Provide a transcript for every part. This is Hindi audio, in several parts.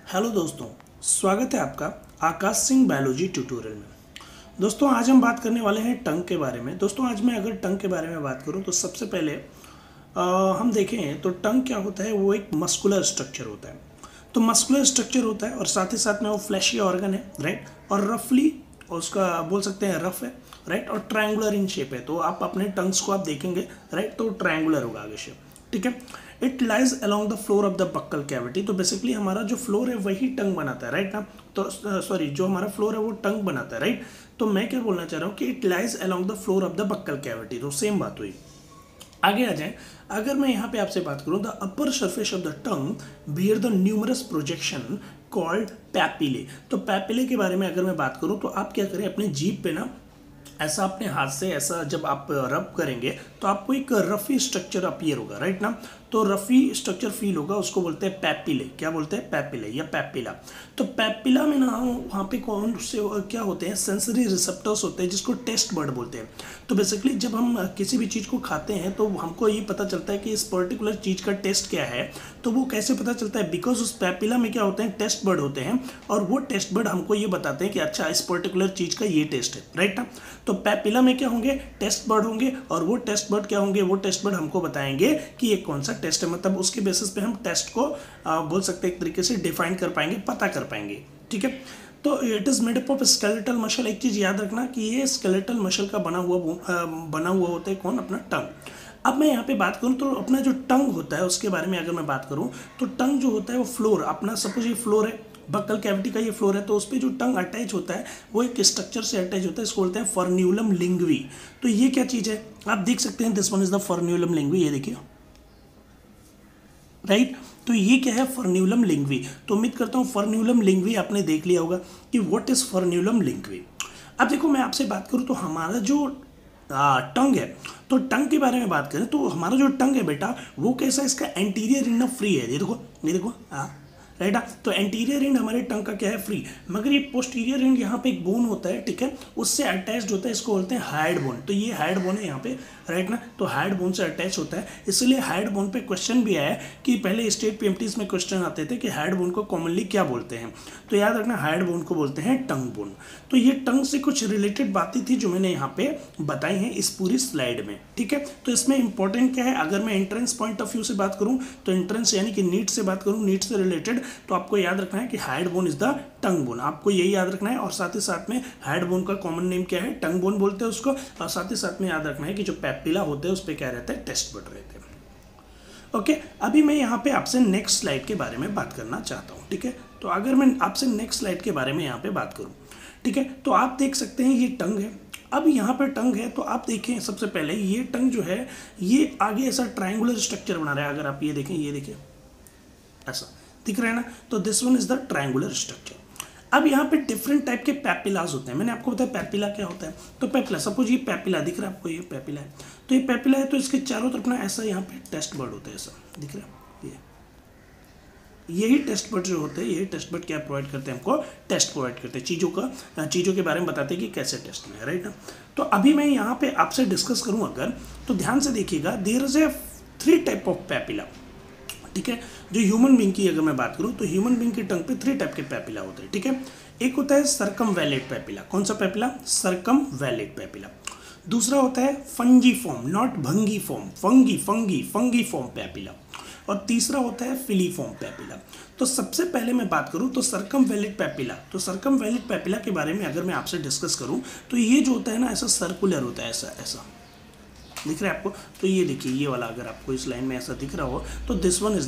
हेलो दोस्तों, स्वागत है आपका आकाश सिंह बायोलॉजी ट्यूटोरियल में। दोस्तों आज हम बात करने वाले हैं टंग के बारे में। दोस्तों आज मैं अगर टंग के बारे में बात करूं तो सबसे पहले हम देखें तो टंग क्या होता है, वो एक मस्कुलर स्ट्रक्चर होता है। तो मस्कुलर स्ट्रक्चर होता है और साथ ही साथ में वो फ्लैशी ऑर्गन है, राइट, और रफली उसका बोल सकते हैं रफ है, राइट, और ट्रायंगुलर इन शेप है। तो आप अपने टंग्स को आप देखेंगे, राइट, तो ट्रायंगुलर होगा आगे शेप, ठीक है। It lies along the floor of the buccal cavity. तो बेसिकली हमारा जो फ्लोर है वही टंग बनाता है, राइट ना। तो सॉरी, जो हमारा फ्लोर है वो टंग बनाता है, राइट। तो मैं क्या बोलना चाह रहा हूँ कि it lies along the floor of the buccal cavity. तो सेम बात हुई। आगे आ जाए, अगर मैं यहाँ पे आपसे बात करूँ, the upper surface of the tongue bear the numerous projection called papillae. तो पैपिले के बारे में अगर मैं बात करूँ तो आप क्या करें, अपने जीभ पे ना ऐसा अपने हाथ से ऐसा जब आप रब करेंगे तो आपको एक रफी स्ट्रक्चर अपीयर होगा, राइट ना। तो रफी स्ट्रक्चर फील होगा, उसको बोलते हैं पैपिले। क्या बोलते हैं? पैपिले या पैपिला। तो पैपिला में ना वहाँ पे कौन से क्या होते हैं, सेंसरी रिसेप्टर्स होते हैं जिसको टेस्ट बर्ड बोलते हैं। तो बेसिकली जब हम किसी भी चीज़ को खाते हैं तो हमको ये पता चलता है कि इस पर्टिकुलर चीज़ का टेस्ट क्या है। तो वो कैसे पता चलता है? बिकॉज उस पैपिला में क्या होते हैं, टेस्ट बर्ड होते हैं, और वो टेस्ट बर्ड हमको ये बताते हैं कि अच्छा इस पर्टिकुलर चीज़ का ये टेस्ट है, राइट ना। तो पैपिला में क्या होंगे, टेस्ट बर्ड होंगे, और वो टेस्ट बर्ड क्या होंगे, वो टेस्ट बर्ड हमको बताएंगे कि ये कौन सा टेस्ट है। मतलब उसके बेसिस पे हम टेस्ट को बोल सकते हैं एक तरीके से डिफाइन कर पाएंगे, पता कर पाएंगे, ठीक है। तो it is made up of skeletal muscle. एक चीज़ याद रखना कि ये स्केलेटल मसल का बना हुआ होता है कौन, अपना टंग। अब मैं यहाँ पे बात करूँ तो अपना जो टंग होता है उसके बारे में अगर मैं बात करूँ तो टंग जो होता है वो फ्लोर, अपना सपोज ये फ्लोर है, बक्कल कैविटी का ये फ्लोर है, तो उस पर जो टंग अटैच होता है वो एक स्ट्रक्चर से अटैच होता है, इसको बोलते हैं फर्न्यूलम लिंग्वी। तो ये क्या चीज़ है, आप देख सकते हैं, दिस वन इज द फर्न्यूलम लिंग्वी, ये देखिए, राइट। तो ये क्या है, फर्न्यूलम लिंग्वी। तो उम्मीद करता हूँ फर्न्यूलम लिंग्वी आपने देख लिया होगा कि व्हाट इज फर्न्यूलम लिंग्वी। अब देखो मैं आपसे बात करूँ तो हमारा जो टंग है, तो टंग के बारे में बात करें तो हमारा जो टंग है बेटा वो कैसा है, इसका एंटीरियर एंड फ्री है। ये देखो राइट। तो एंटीरियर एंड हमारे टंग का क्या है, फ्री, मगर ये पोस्टीरियर एंड यहाँ पे एक बोन होता है, ठीक है, उससे अटैच्ड होता है, इसको बोलते हैं हाइड बोन। तो ये हाइड बोन है यहाँ पे, राइट ना। तो हाइड बोन से अटैच होता है, इसलिए हाइड बोन पे क्वेश्चन भी आया कि पहले स्टेट पीएमटीज में क्वेश्चन आते थे कि हाइड बोन को कॉमनली क्या बोलते हैं। तो याद रखना हाइड बोन को बोलते हैं टंग बोन। तो ये टंग से कुछ रिलेटेड बातें थी जो मैंने यहाँ पे बताई हैं इस पूरी स्लाइड में, ठीक है। तो इसमें इंपॉर्टेंट क्या है, अगर मैं एंट्रेंस पॉइंट ऑफ व्यू से बात करूँ तो एंट्रेंस यानी कि नीट से बात करूँ, नीट से रिलेटेड, तो आपको याद रखना है कि hide bone is the tongue bone, आपको यही याद रखना है। और साथ ही साथ में हाइड बोन का कॉमन नेम क्या है, टंग बोन बोलते हैं उसको। और साथ ही साथ में याद रखना है कि जो पैपिला होते हैं उस पर क्या रहता है, टेस्ट बर्ड रहते हैं। ओके, अभी मैं यहाँ पे आपसे नेक्स्ट स्लाइड के बारे में बात करना चाहता हूँ, ठीक है। तो अगर मैं आपसे नेक्स्ट स्लाइड के बारे में यहाँ पे बात करूँ, ठीक है, तो आप देख सकते हैं ये टंग है। अब यहाँ पर टंग है तो आप देखें, सबसे पहले ये टंग जो है ये आगे ऐसा ट्रायंगुलर स्ट्रक्चर बना रहा है। अगर आप ये देखें, ये देखिए ऐसा दिख रहा है ना। तो this one is the triangular structure. अब यहाँ पे डिफरेंट टाइप के पैपिलाज होते हैं। मैंने आपको बताया पैपिला क्या होता है। तो पैपिला, सपोज ये पैपिला दिख रहा है आपको, ये पैपिला है। तो ये पैपिला है, तो इसके चारों तरफ ना ऐसा यहाँ पे टेस्ट बर्ड होता है, ऐसा दिख रहा है। यही टेस्ट बर्ड जो होते हैं, यही टेस्ट बर्ड क्या प्रोवाइड करते हैं, हमको टेस्ट प्रोवाइड करते हैं, चीज़ों के बारे में बताते हैं कि कैसे टेस्ट में है, राइट ना। तो अभी मैं यहाँ पे आपसे डिस्कस करूँ अगर, तो ध्यान से देखिएगा, there is a 3 type of papilla, ठीक है। जो ह्यूमन बींग की अगर मैं बात करूं तो ह्यूमन बींग की टंग पे 3 टाइप के पैपिला होते हैं, ठीक है। एक होता है सर्कमवैलेट पैपिला। कौन सा पैपिला? सर्कमवैलेट पैपिला। दूसरा होता है फंगी फॉर्म, नॉट भंगी फॉर्म, फंगी फॉर्म पैपिला। और तीसरा होता है फिलीफॉर्म पैपिला। तो सबसे पहले मैं बात करूं तो सर्कमवैलेट पैपिला। तो सर्कमवैलेट पैपिला के बारे में अगर मैं आपसे डिस्कस करूं तो ये जो होता है ना, ऐसा सर्कुलर होता है, ऐसा दिख रहा है आपको। तो ये देखिए, ये वाला अगर आपको इस लाइन में ऐसा दिख रहा हो तो this one is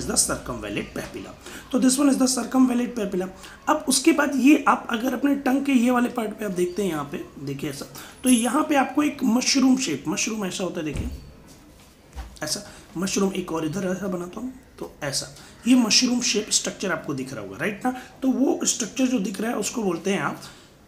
the circumvallate papilla. तो this one is the circumvallate papilla. अब उसके बाद ये आप अगर अपने टंग के ये वाले पार्ट पे आप देखते हैं, यहाँ पे देखिए ऐसा, तो यहाँ पे आपको एक मशरूम शेप, मशरूम ऐसा होता है, देखिए ऐसा मशरूम। एक और इधर ऐसा बनाता हूँ, तो ऐसा ये मशरूम शेप स्ट्रक्चर आपको दिख रहा होगा, राइट ना। तो वो स्ट्रक्चर जो दिख रहा है उसको बोलते हैं आप,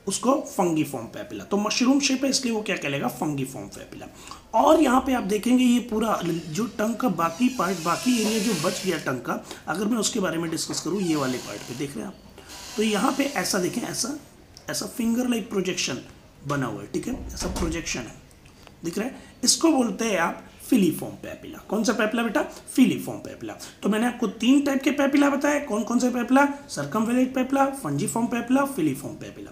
उसको फंगी फॉर्म पैपिला। तो मशरूम शेप है इसलिए वो क्या कहलाएगा, फंगी फॉर्म पैपिला। और यहाँ पे आप देखेंगे ये पूरा जो टंग का बाकी पार्ट, बाकी एरिया जो बच गया टंग का, अगर मैं उसके बारे में डिस्कस करूँ, ये वाले पार्ट पे देख रहे हैं आप, तो यहाँ पे ऐसा देखें, ऐसा फिंगर लाइक प्रोजेक्शन बना हुआ है, ठीक है, ऐसा प्रोजेक्शन है, दिख रहा है। इसको बोलते हैं आप फिलीफॉर्म पेपिला। कौन सा पेपिला बेटा? Filiform papilla. तो मैंने आपको 3 टाइप के पेपिला बताए। कौन कौन से papilla? Circumvallate papilla, fungiform papilla, filiform papilla.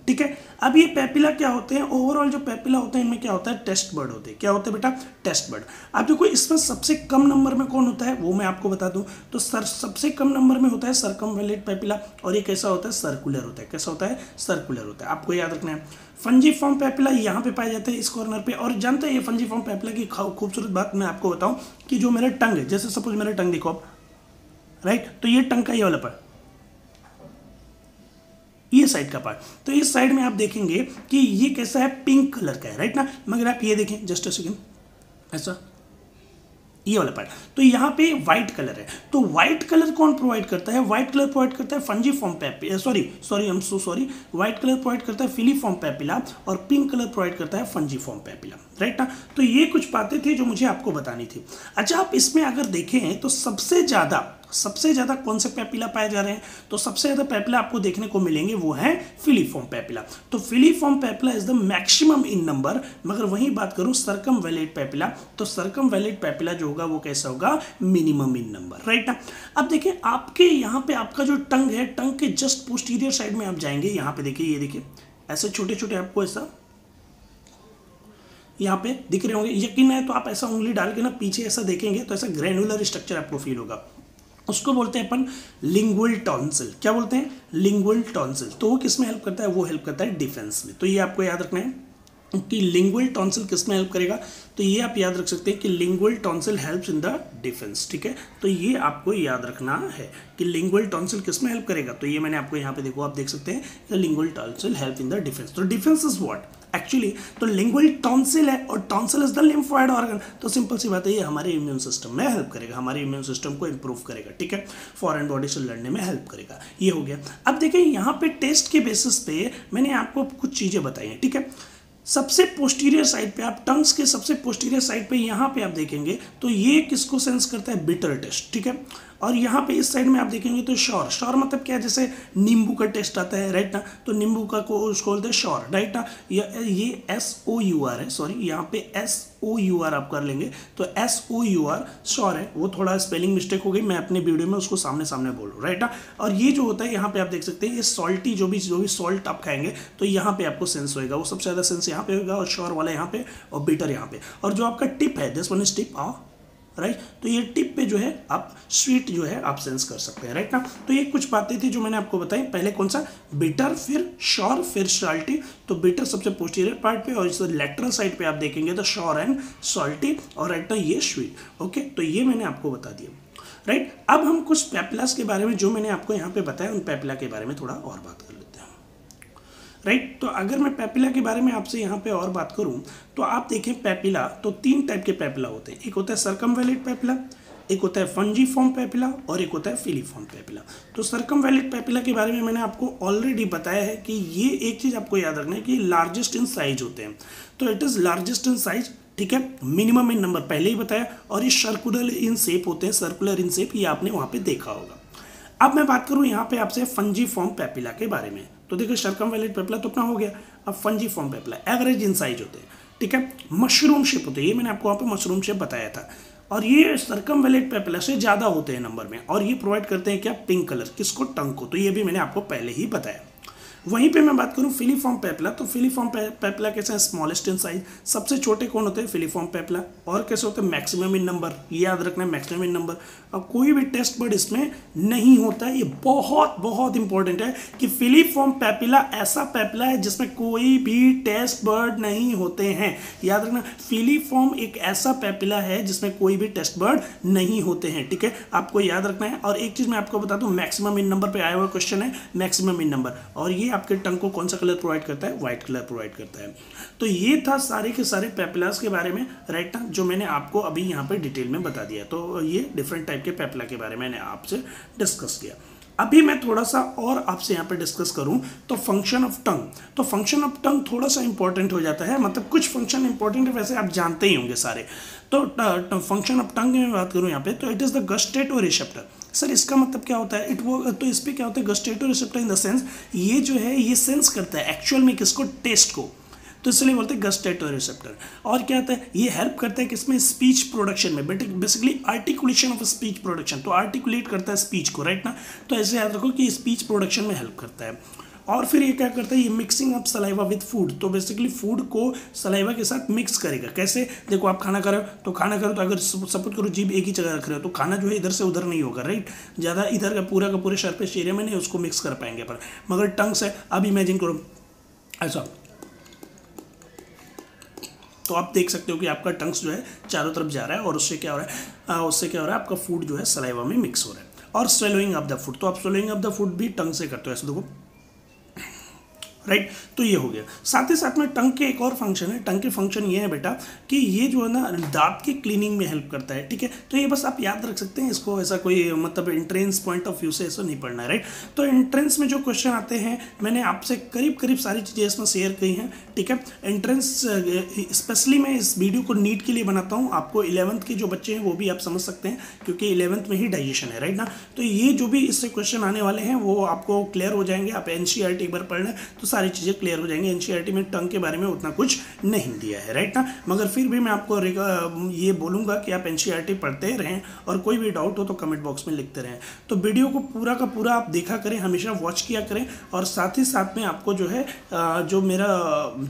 ठीक है। अब ये पेपिला क्या होते हैं? ओवरऑल जो पेपिला होते हैं इनमें क्या होता है? टेस्ट बर्ड होते हैं। क्या होते हैं बेटा? Taste bud. अब देखो इसमें सबसे कम नंबर में कौन होता है वो मैं आपको बता दूं। तो सबसे कम नंबर में होता है सर्कमवेलेट पेपिला, और ये कैसा होता है? सर्कुलर होता है। कैसा होता है? सर्कुलर होता है। आपको याद रखना है। फंजीफॉर्म पेपिला यहाँ पे पाए जाते हैं इस कॉर्नर पे। और जानते हैं ये फंजीफॉर्म पेपिला की खूबसूरत बात मैं आपको बताऊं कि जो मेरा टंग है, जैसे सपोज मेरा टंग देखो आप, राइट, तो ये टंग का ये वाला पार्ट, ये साइड का पार्ट, तो इस साइड में आप देखेंगे कि ये कैसा है? पिंक कलर का है, राइट ना। मगर आप ये देखें, जस्ट अ सेकेंड, ऐसा ये वाला पार्ट, तो यहाँ पे व्हाइट कलर है। तो व्हाइट कलर कौन प्रोवाइड करता है? व्हाइट कलर प्रोवाइड करता है fungiform papilla, sorry I am so sorry, white colour provide करता है फिलीफॉर्म पेपिला, और पिंक कलर प्रोवाइड करता है फंजीफॉर्म पेपिला, राइट ना। तो ये कुछ बातें थी जो मुझे आपको बतानी थी। अच्छा, आप इसमें अगर देखें तो सबसे ज्यादा कौन से पेपिला पाए जा रहे हैं? तो सबसे ज्यादा पेपिला आपको देखने को मिलेंगे वो है फिलीफॉर्म पेपिला। तो filiform papilla is the maximum in number. मगर वहीं बात करूं सर्कमवेलेट पेपिला, तो सर्कमवेलेट पेपिला जो होगा वो कैसा होगा? मिनिमम इन नंबर, राइट ना। अब देखिए आपके यहाँ पे आपका जो टंग है, टंग के जस्ट पोस्टीरियर साइड में आप जाएंगे, यहाँ पे देखिए, ये देखिए ऐसे छोटे छोटे आपको ऐसा यहाँ पे दिख रहे होंगे। यकीन है तो आप ऐसा उंगली डाल के ना पीछे ऐसा देखेंगे तो ऐसा ग्रेनुलर स्ट्रक्चर आपको फील होगा। उसको बोलते हैं अपन लिंगुअल टॉन्सिल। क्या बोलते हैं? Lingual tonsil. तो वो किस में हेल्प करता है? वो हेल्प करता है डिफेंस में। तो ये आपको याद रखना है कि लिंगुअल टॉन्सिल किस में हेल्प करेगा। तो ये आप याद रख सकते हैं कि lingual tonsil helps in the defence. ठीक है, तो ये आपको याद रखना है कि लिंगुअल टॉन्सिल किस में हेल्प करेगा। तो ये मैंने आपको यहाँ पे देखो, आप देख सकते हैं lingual tonsil help in the defence. तो डिफेंस इज व्हाट एक्चुअली, तो लिंगुअल टॉन्सिल है और tonsil is the lymphoid organ. तो सिंपल सी बात है, ये हमारे इम्यून सिस्टम में हेल्प करेगा, हमारे इम्यून सिस्टम को इंप्रूव करेगा। ठीक है, फॉरेन बॉडी से लड़ने में हेल्प करेगा। ये हो गया। अब देखिए यहाँ पे टेस्ट के बेसिस पे मैंने आपको कुछ चीजें बताई हैं। ठीक है, सबसे पोस्टीरियर साइड पे आप टंग्स के सबसे पोस्टीरियर साइड पे यहाँ पे आप देखेंगे तो ये किसको सेंस करता है? Bitter taste. ठीक है, और यहाँ पे इस साइड में आप देखेंगे तो श्योर मतलब क्या है? जैसे नींबू का टेस्ट आता है, राइट ना, तो नींबू का को उसको बोलते हैं श्योर, राइट ना। ये SOUR है, सॉरी यहाँ पे SOUR आप कर लेंगे तो SOUR श्योर है। वो थोड़ा स्पेलिंग मिस्टेक हो गई, मैं अपने वीडियो में उसको सामने सामने बोल रहा हूँ, राइट ना। और ये जो होता है यहाँ पे आप देख सकते हैं, ये सॉल्टी जो भी सॉल्ट आप खाएंगे तो यहाँ पे आपको सेंस होगा। वो सबसे ज़्यादा सेंस यहाँ पे होगा और श्योर वाला यहाँ पे और बिटर यहाँ पे। और जो आपका टिप है, this one is tip, right, तो ये टिप पे जो है आप स्वीट जो है आप सेंस कर सकते हैं, राइट ना। तो ये कुछ बातें थी जो मैंने आपको बताई। पहले कौन सा? बिटर, फिर श्योर, फिर सॉल्टी। तो बिटर सबसे पोस्टीरियर पार्ट पे और इस लेटरल साइड पे आप देखेंगे तो श्योर एंड सॉल्टी, और राइट ना ये स्वीट। ओके, तो ये मैंने आपको बता दिया, राइट। अब हम कुछ पेपिलास के बारे में जो मैंने आपको यहाँ पे बताया, उन पेपिला के बारे में थोड़ा और बात कर लेते हैं, राइट। तो अगर मैं पेपिला के बारे में आपसे यहाँ पे और बात करूँ तो आप देखें पेपिला, तो 3 टाइप के पेपिला होते हैं। एक होता है सर्कमवेलेट पेपिला, एक होता है फंजीफॉर्म पेपिला, और एक होता है फिलीफॉर्म पेपिला। तो सर्कमवेलेट पेपिला के बारे में मैंने आपको ऑलरेडी बताया है कि ये एक चीज़ आपको याद रखना है कि लार्जेस्ट इन साइज होते हैं। तो it is largest in size, ठीक है, मिनिमम इन नंबर पहले ही बताया, और ये सर्कुलर इन शेप होते हैं, सर्कुलर इन शेप, ये आपने वहाँ पे देखा होगा। अब मैं बात करूँ यहाँ पे आपसे फंजीफॉर्म पेपिला के बारे में। तो देखिए सर्कमवेलेट पेपिला तो अपना हो गया। अब फंजीफॉर्म पेपिला एवरेज इन साइज होते हैं, ठीक है, मशरूम शेप होते हैं। ये मैंने आपको वहाँ पे मशरूम शेप बताया था। और ये सर्कमवेलेट पेपिला से ज़्यादा होते हैं नंबर में, और ये प्रोवाइड करते हैं क्या? पिंक कलर, किसको? टंग को। तो ये भी मैंने आपको पहले ही बताया। वहीं पे मैं बात करूं फिलीफॉर्म पेपिला, तो फिलीफॉर्म पेपिला कैसे हैं? Smallest in size. सबसे छोटे कौन होते हैं? Filiform papilla. और कैसे होते हैं? Maximum in number. ये याद रखना है, मैक्सिमम इन नंबर। अब कोई भी टेस्ट बर्ड इसमें नहीं होता है। ये बहुत बहुत इंपॉर्टेंट है कि फिलीफॉर्म पेपिला ऐसा पेपिला है जिसमें कोई भी टेस्ट बर्ड नहीं होते हैं। याद रखना, फिलीफॉर्म एक ऐसा पेपिला है जिसमें कोई भी टेस्ट बर्ड नहीं होते हैं, ठीक है, आपको याद रखना है। और एक चीज मैं आपको बता दूं, मैक्सिमम इन नंबर पे आया हुआ क्वेश्चन है, मैक्सिमम इन नंबर। और ये आपके टंग को कौन सा कलर प्रोवाइड करता है? व्हाइट कलर प्रोवाइड करता है। तो ये था सारे के सारे पेपिलास के बारे में, राइट ना, जो मैंने आपको अभी यहाँ पे डिटेल में बता दिया। तो ये डिफरेंट टाइप के पेपिला के बारे में मैंने आपसे डिस्कस किया। अभी मैं थोड़ा सा और आपसे यहाँ पे डिस्कस करूँ तो फंक्शन ऑफ टंग। तो फंक्शन ऑफ टंग थोड़ा सा इंपॉर्टेंट हो जाता है, मतलब कुछ फंक्शन इंपॉर्टेंट है, वैसे आप जानते ही होंगे सारे। तो फंक्शन ऑफ टंग में बात करूँ यहाँ पे, तो it is the gustatory receptor. Sir इसका मतलब क्या होता है? तो इस पर क्या होता है? गस्टेटो रिसेप्टर इन द सेंस, ये जो है ये सेंस करता है एक्चुअल में किसको? टेस्ट को। तो इसलिए बोलते हैं गस्टेटरी रिसेप्टर। और क्या होता है, ये हेल्प करता है किसमें, स्पीच प्रोडक्शन में, basically articulation of speech production, तो आर्टिकुलेट करता है स्पीच को, राइट ना। तो ऐसे याद रखो कि स्पीच प्रोडक्शन में हेल्प करता है। और फिर ये क्या करता है, ये mixing up saliva with food, तो बेसिकली फूड को सलाइवा के साथ मिक्स करेगा। कैसे, देखो आप खाना खा रहे हो तो अगर सपोज करो जीभ एक ही जगह रख रहे हो तो खाना जो है इधर से उधर नहीं होगा, राइट, ज़्यादा इधर का पूरे सरफेस एरिया में नहीं उसको मिक्स कर पाएंगे पर। मगर टंग से अब इमेजिन करो ऐसा, तो आप देख सकते हो कि आपका टंग्स जो है चारों तरफ जा रहा है और उससे क्या हो रहा है, आपका फूड जो है सलाइवा में मिक्स हो रहा है। और स्वेलोइंग ऑफ द फूड, तो आप स्वेलोइंग ऑफ द फूड भी टंग से करते हो, ऐसे देखो, राइट। तो ये हो गया। साथ ही साथ में टंग के एक और फंक्शन है, टंग के फंक्शन ये है बेटा कि ये जो है ना दांत की क्लीनिंग में हेल्प करता है, ठीक है। तो ये बस आप याद रख सकते हैं इसको, ऐसा कोई मतलब एंट्रेंस पॉइंट ऑफ व्यू से ऐसा नहीं पढ़ना है, राइट। तो एंट्रेंस में जो क्वेश्चन आते हैं मैंने आपसे करीब सारी चीज़ें इसमें शेयर की हैं, ठीक है। एंट्रेंस स्पेशली मैं इस वीडियो को नीट के लिए बनाता हूँ, आपको 11th के जो बच्चे हैं वो भी आप समझ सकते हैं क्योंकि 11th में ही डाइजेशन है, राइट ना। तो ये जो भी इससे क्वेश्चन आने वाले हैं वो आपको क्लियर हो जाएंगे। आप NCERT एक बार पढ़ लें तो सारी चीज़ें क्लियर हो जाएंगे। NCERT में टंग के बारे में उतना कुछ नहीं दिया है, राइट ना। मगर फिर भी मैं आपको ये बोलूँगा कि आप NCERT पढ़ते रहें और कोई भी डाउट हो तो कमेंट बॉक्स में लिखते रहें। तो वीडियो को पूरा का पूरा आप देखा करें, हमेशा वॉच किया करें और साथ ही साथ में आपको जो है जो मेरा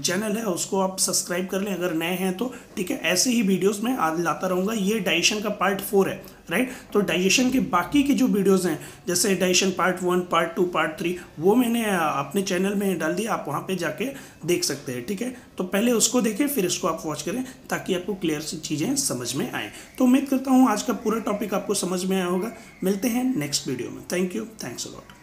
चैनल है उसको आप सब्सक्राइब कर लें अगर नए हैं तो, ठीक है। ऐसे ही वीडियोज़ मैं आज लाता रहूँगा। ये डाइजेशन का पार्ट 4 है, राइट। तो डाइजेशन के बाकी के जो वीडियोज़ हैं जैसे डाइजेशन पार्ट 1, पार्ट 2, पार्ट 3 वो मैंने अपने चैनल में डाल दिया, आप वहाँ पे जाके देख सकते हैं, ठीक है। तो पहले उसको देखें फिर इसको आप वॉच करें ताकि आपको क्लियर सी चीज़ें समझ में आएँ। तो उम्मीद करता हूँ आज का पूरा टॉपिक आपको समझ में आया होगा। मिलते हैं नेक्स्ट वीडियो में। Thank you, thanks a lot.